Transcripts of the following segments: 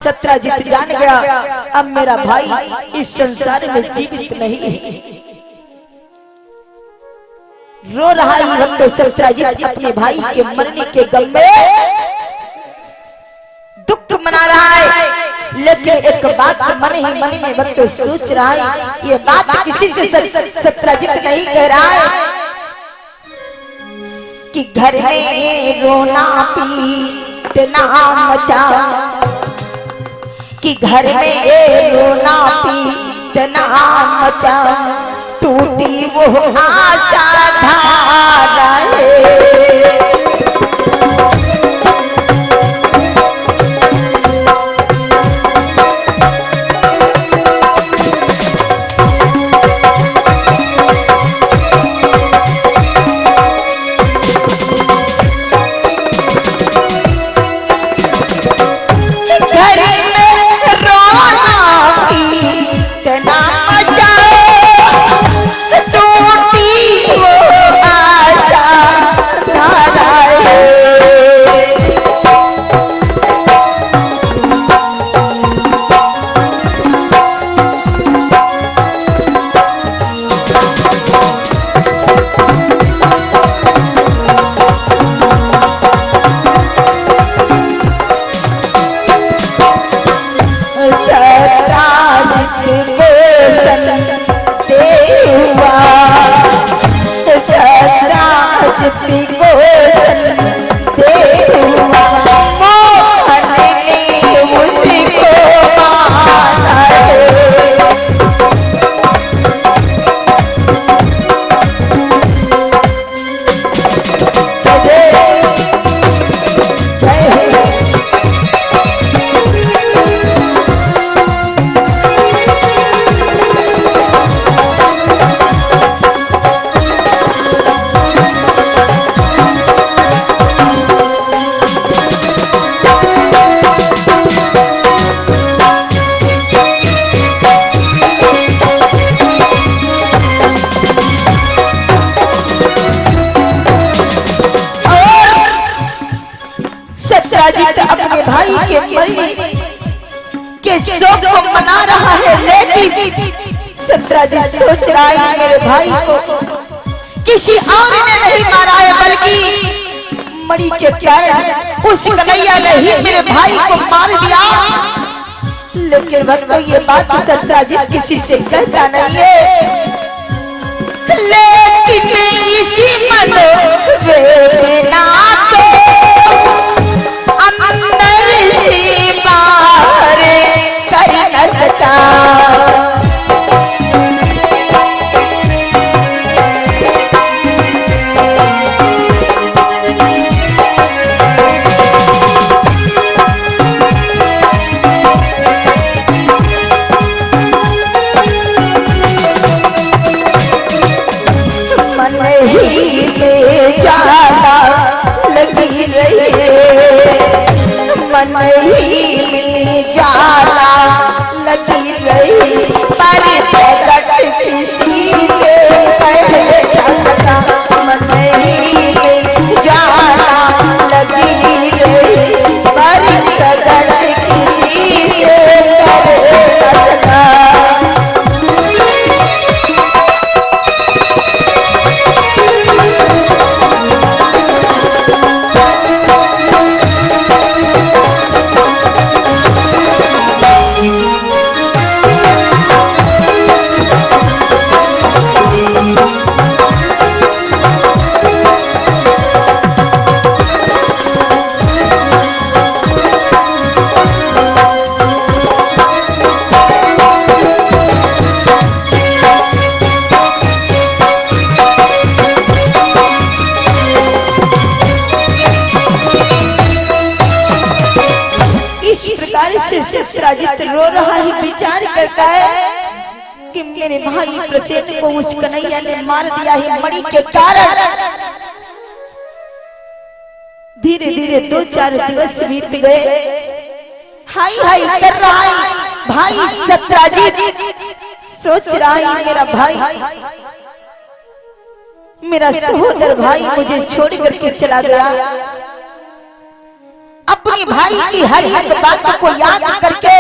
सत्राजित जान गया अब मेरा भाई इस संसार में जीवित नहीं है। रो रहा है वक्त सत्राजित अपने भाई के मरने के गम में दुख मना रहा है, लेकिन एक बात मन ही मन में वक्त सोच रहा है, ये बात किसी से सत्राजित नहीं कह रहा है कि घर में रोना पीटना मचा, कि घर में रोना पीटना मचा, टूटी वो आशा धारा है। अपने भाई के मरने के शोक को मना रहा है, लेकिन सत्राजित सोच रहा है मेरे भाई को किसी और ने नहीं मारा है, बल्कि मरी के कारण उस कन्हैया ने ही मेरे भाई को मार दिया। लेकिन वक्त ये बात सत्राजित किसी से कहता नहीं है, लेकिन इसी मन वेदना को अंदर से बाहर कर न सका। मन ही में ज्यादा लगी रही है, मन ही में ज्यादा लगी रही, पर प्रकट किसी से पहले न सका। मन ही में ज्यादा लगी रही, पर प्रकट किसी से पहले न सका। सत्राजित रो रहा है, विचार करता है कि मेरे भाई प्रसेन को उस कन्हैया ने मार दिया है मणि के कारण। धीरे धीरे 2-4 दिवस बीत गए, हाय हाय कर रहा है भाई सत्राजित, सोच रहा है मेरा भाई, मेरा सहोदर भाई मुझे छोड़ करके चला गया। अपनी भाई की हर एक बात को याद करके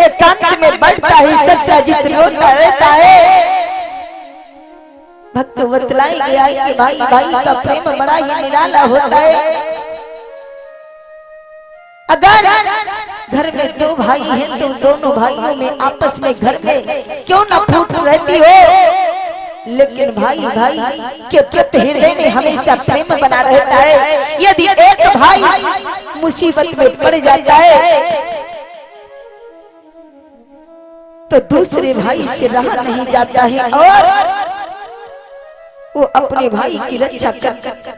एकांत में बैठता है, सत्यजीत रोता रहता है। भक्त बतलाई गया कि भाई भाई का प्रेम बड़ा ही निराला होता है। अगर घर में दो भाई हैं तो दोनों भाइयों में आपस में घर में क्यों ना फूट रहती हो, लेकिन भाई भाई के प्रति हृदय में हमेशा प्रेम बना रहता है। यदि एक भाई मुसीबत में पड़ जाता है तो दूसरे भाई से रहा नहीं जाता है और वो अपने भाई की रक्षा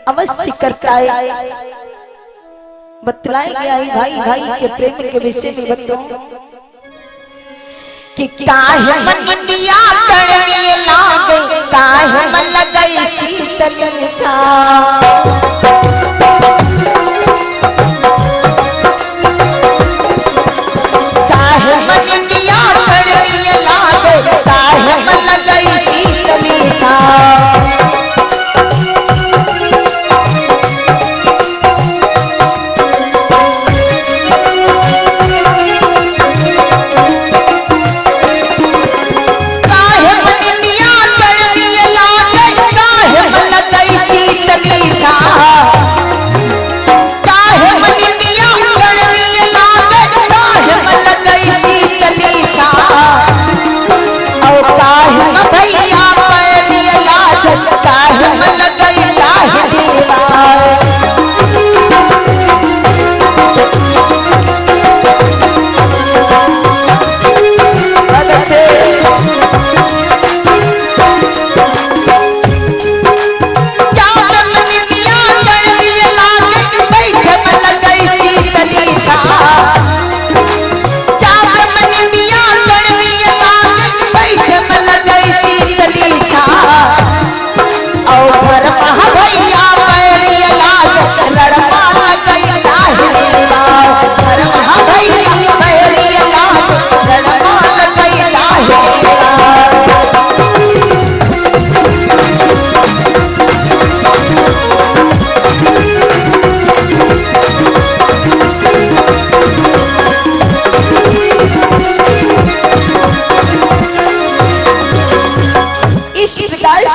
अवश्य करता है। बतलाया गया है भाई भाई के प्रेम के विषय में बच्चों कि काहे मन दिया कड़वी लागे, काहे मन लगई शीतल छाव, काहे मन दिया कड़वी लागे, काहे मन लगई शीतल छाव।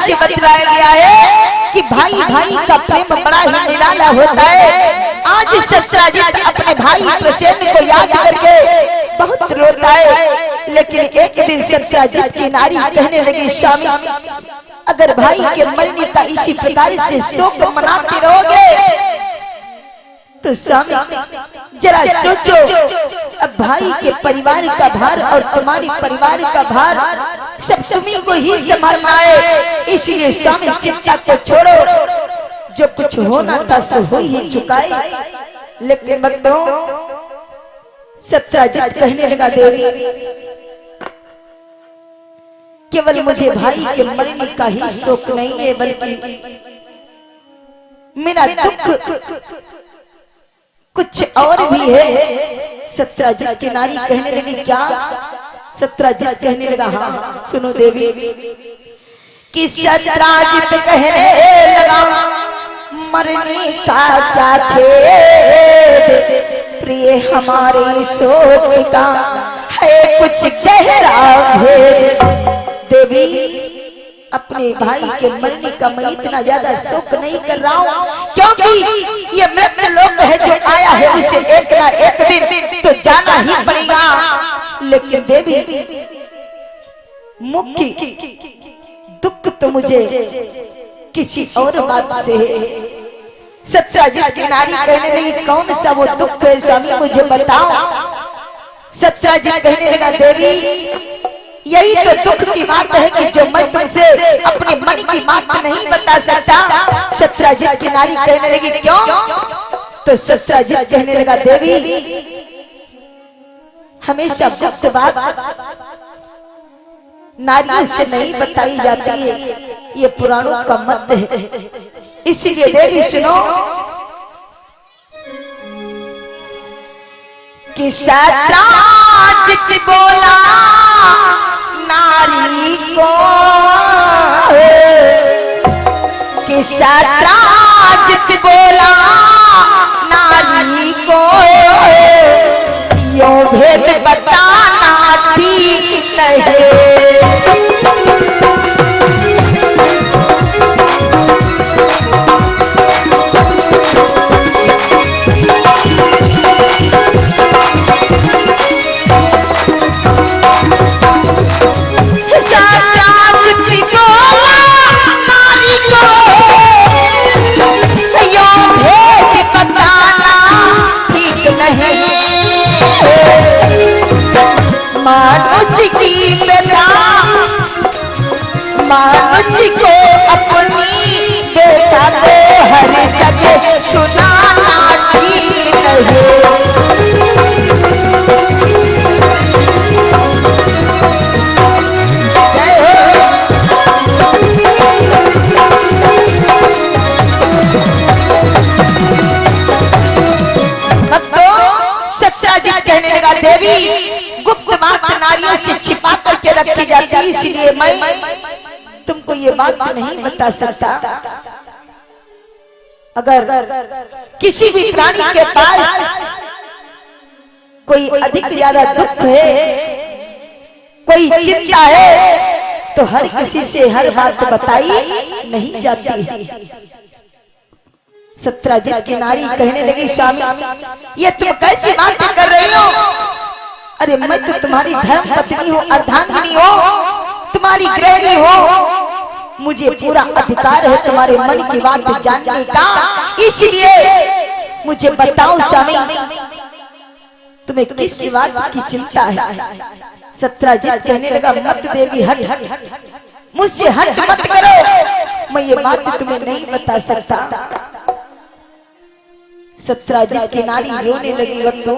बतलाया गया है कि भाई भाई का प्रेम बड़ा ही निराला होता है। आज सत्यजीत अपने भाई प्रसेन को याद करके बहुत रोता है, लेकिन एक दिन सत्यजीत की नारी कहने लगी, स्वामी अगर भाई के मरने का इसी प्रकार से शोक मनाते रहोगे तो स्वामी जरा सोचो, अब भाई के परिवार का भार और तुम्हारी परिवार का भार सब तुम्हीं को ही संभालना है। इसलिए स्वामी चिंता को छोड़ो, जो कुछ होना था सो हो ही चुका है। लेकिन भक्तों सत्यजीत कहने लगा, देवी केवल मुझे भाई के मरने का ही शोक नहीं है, बल्कि मेरा दुख कुछ और भी है। सत्यजीत की नारी कहने लगी, क्या? सत्यजीत कहने लगा, हाँ सुनो देवी। कि सत्यजीत कहने लगा, मरने का क्या खेद, प्रिय हमारे शोक का है कुछ गहरा भेद। देवी अपने भाई के मरने का मैं इतना ज्यादा शोक नहीं कर रहा हूँ, क्योंकि ये मृत लोक है जो आया है उसे एक ना एक दिन तो जाना ही पड़ेगा। लेकिन देवी मुख्य दुख तो मुझे किसी और बात से है। सत्यजीत की नारी कहने लगी, कौन सा वो दुख है स्वामी मुझे बताओ। सत्यजीत कहने लगा, देवी यही तो दुख की बात है कि जो मैं तुमसे अपने मन की बात नहीं बता सकता। सत्यजीत की नारी कहने लगी, क्यों? तो सत्यजीत कहने लगा, देवी हमेशा गुप्त बात नारियों से नहीं बताई जाती है, ये पुराणों का मत है। इसलिए देवी सुनो कि सत्यजीत बोला नारी को, कि सत्यजीत बोला नारी को, रहे। मानुष को अपनी बेटा को हर जगह सुनाना ठीक सत्याजीत कहने लगा, देवी गुप्त बात नारियों से छिपा करके रखी जाती है, इसलिए मैं तुमको ये बात नहीं बता सकता। अगर किसी भी प्राणी के पास कोई अधिक ज्यादा दुख है, कोई चिंता है, तो हर किसी से हर बात बताई नहीं जाती। सत्याजीत की नारी कहने लगी, स्वामी ये तुम कैसी बातें कर रही हो? अरे मैं तो तुम्हारी धर्म पत्नी हूँ, अर्धांगिनी हो, तुम्हारी गृहिणी हो, मुझे पूरा अधिकार है तुम्हारे मन की बात जानने का, इसलिए मुझे बताओ स्वामी तुम्हें किस बात की चिंता है? सत्याजीत कहने लगा, मत देवी हट, मुझसे हट मत करो, मैं ये बात तुम्हें नहीं बता सकता। सत्याजीत की नारी रोने लगी, वक्त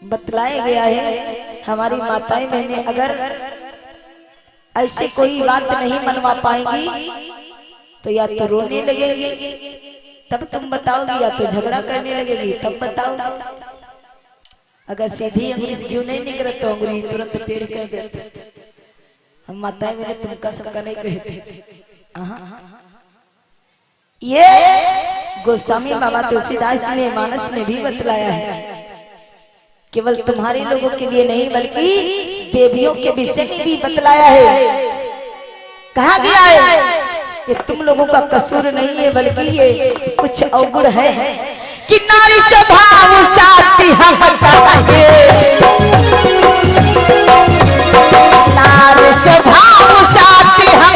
बतलाया गया है हमारी माताएं बहनें अगर ऐसे कोई बात नहीं मनवा पाएंगी तो या तो रोने लगेगी तब तुम बताओगी, या तो झगड़ा करने लगेगी तब बताओ। अगर सीधी अंगुली क्यों नहीं निकले तो अंगुली तुरंत टेढ़ कर देते। हम माताएं बहनें तुमका सबका नहीं कहते। ये गोस्वामी बाबा तुलसीदास ने मानस में भी बतलाया है, केवल तुम्हारे लोगों के लिए नहीं बल्कि देवियों के विषय में भी बतलाया है। कहा गया है ये तुम लोगों का कसूर नहीं है बल्कि ये कुछ अवगुण है कि नारी स्वभाव साथी हम नारी स्वभाव साथी हम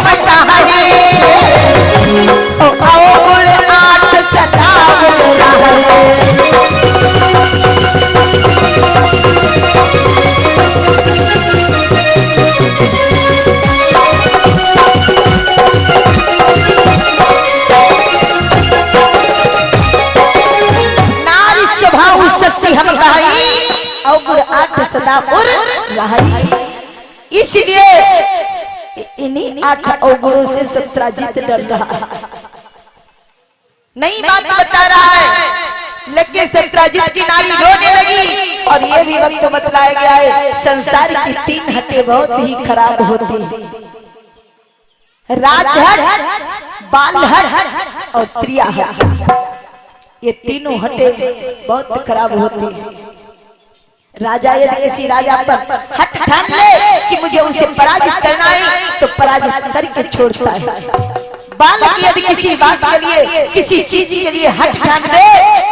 अवगुण आठ सदावुण नारी स्वभाव शक्ति हम कहाई अवगुण आठ सदा उर रहाई। इसलिए इन्हीं आठ अवगुणों से सत्याजीत डर रहा, नई बात बता रहा है, लेकिन सत्याजीत की नारी रोने लगी। और ये भी वक्त बतलाया गया है संसार की तीन हटें बहुत ही खराब होती हैं, राजहट, बालहट और त्रियाहट। ये तीनों हटें बहुत खराब होती हैं। राजा यदि किसी राजा पर हट ठान ले कि मुझे उसे पराजित करना है तो पराजित करके छोड़ता है। बालक यदि किसी बात के लिए किसी चीज के लिए हट ठान ले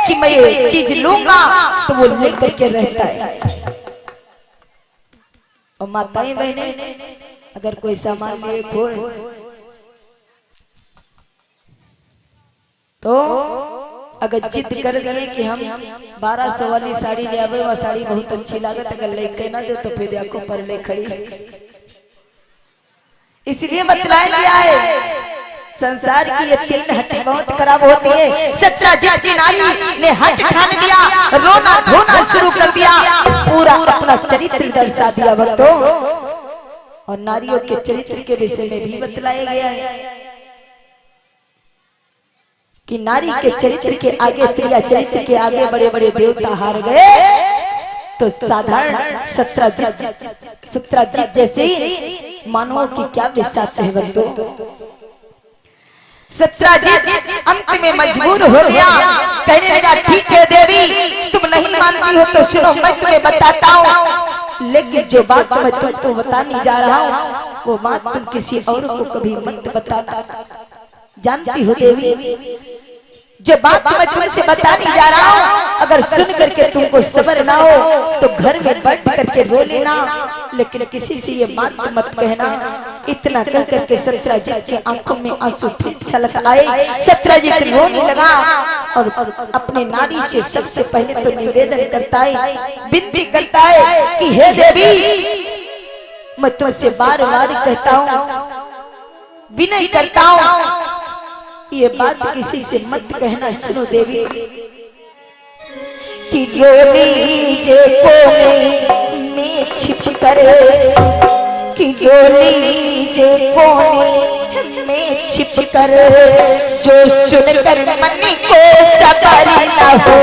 कि मैं ये चीज लूंगा तो वो लेकर के रहता है। और माताएं बहनें अगर कोई सामान लिए खोए तो अगर जिद कर दिए कि हम 1200 वाली साड़ी ले आवे, वह साड़ी बहुत अच्छी लागत, अगर लेके ना दे तो फिर आंखों पर ले खड़ी। इसलिए बतलाया गया है संसार की ये तीन हटें बहुत खराब होती है। सत्याजीत की नारी ने हट ठान दिया, रोना धोना शुरू कर दिया, पूरा अपना चरित्र दर्शा दिया भक्तों। और नारियों के चरित्र के विषय में भी बतलाया गया है कि नारी के चरित्र के आगे, त्रिया चरित्र के आगे बड़े बड़े देवता हार गए तो साधारण सत्याजीत जैसे मानवों की क्या विश्वास है बंधु। सत्याजीत अंत में मजबूर हो गया, कहने लगा ठीक है देवी तुम नहीं मानती हो तो सुनो मैं तुम्हें बताता हूँ लेकिन जो बात मैं तुमको बताने जा रहा हूँ वो बात तुम किसी और को कभी मत बताना। जानती हो देवी, जो बात मैं तुमसे बताने जा रहा हूँ अगर सुन करके तुमको सब्र ना हो तो घर में बैठ करके रो लेना, लेकिन किसी से ये बात मत कहना। इतना कह करके सत्यजीत की आंखों में आंसू फिर छलक आए। सत्यजीत रोने लगा और अपने नारी से सबसे पहले तो निवेदन करता है, विनती करता है कि हे देवी, मैं तुमसे बार बार कहता हूँ, विनय करता हूँ, ये बात किसी से मत कहना। सुनो देवी, कि डोली जे कोने में छिप करे, कि डोली जे कोने में छिप कर, जो सुनकर मन को सबर न हो।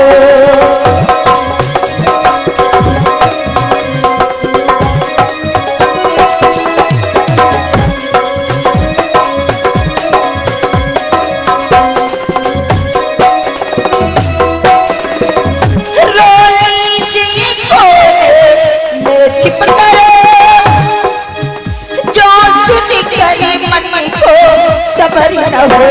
सबर न हो,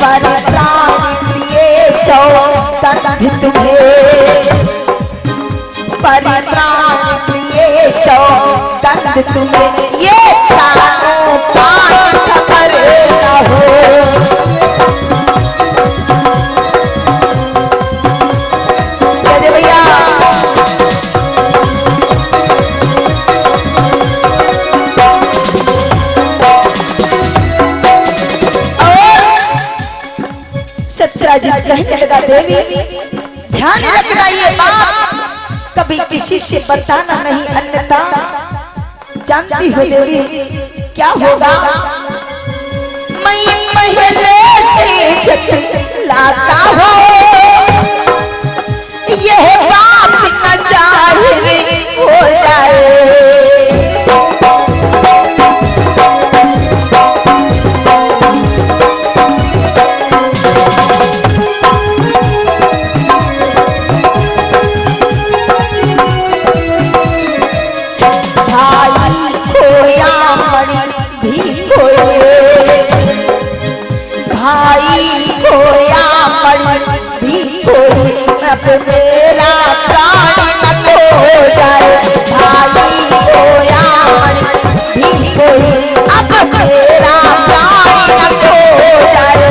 पर प्राण प्रिय सौगंध तुम्हें, पर प्राण प्रिय सौगंध तुम्हें, ये कानों कान खबर न हो। जय भैया, सत्यजीत कहने लगा, देवी ध्यान रखना, ये बात कभी किसी से बताना नहीं, अन्यथा जानती हो देवी क्या होगा। मैं पहले से जतलाता हो, यह बात न जाहिर हो जाए। भाई खोया मणि भी कोई, अब मेरा प्राण न खो जाए। भाई खोया मणि भी कोई, अब मेरा प्राण न खो जाए।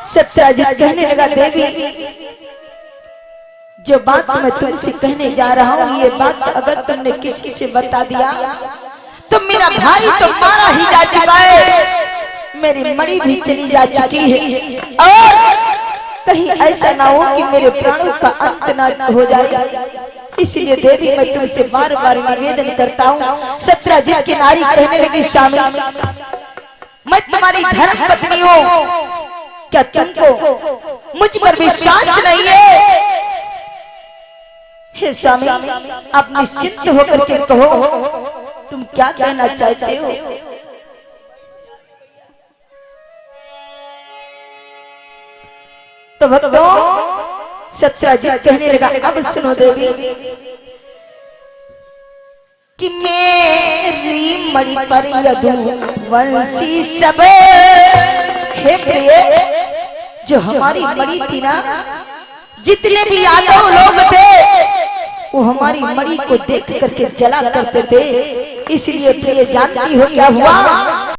सत्यजीत कहने लगा, देवी जो बात मैं तुमसे कहने जा रहा हूँ, ये बात अगर तुमने किसी से बता दिया तो मेरा भाई तो मारा ही जा चुका है, मेरी मणि भी चली जा चुकी है, और कहीं ऐसा ना हो कि मेरे प्राणों का अंत ना हो जाए। इसलिए देवी मैं तुमसे बार बार निवेदन करता हूँ। सत्यजीत की नारी कहने लगी, स्वामी मैं तुम्हारी धर्म पत्नी हूँ, क्या तुमको मुझ पर विश्वास नहीं है? हे स्वामी, आप निश्चिंत होकर के कहो, तुम क्या कहना चाहते हो? तो भक्तों, सत्यजीत कहने लगा, अब सुनो देवी, कि मेरी मणि पर यदुवंशी सब, हे प्रिय, जो हमारी मणि थी ना, जितने भी यादव लोग थे वो हमारी मणि को देख करके जला करते थे। इसलिए प्रिय जानती हो क्या हुआ?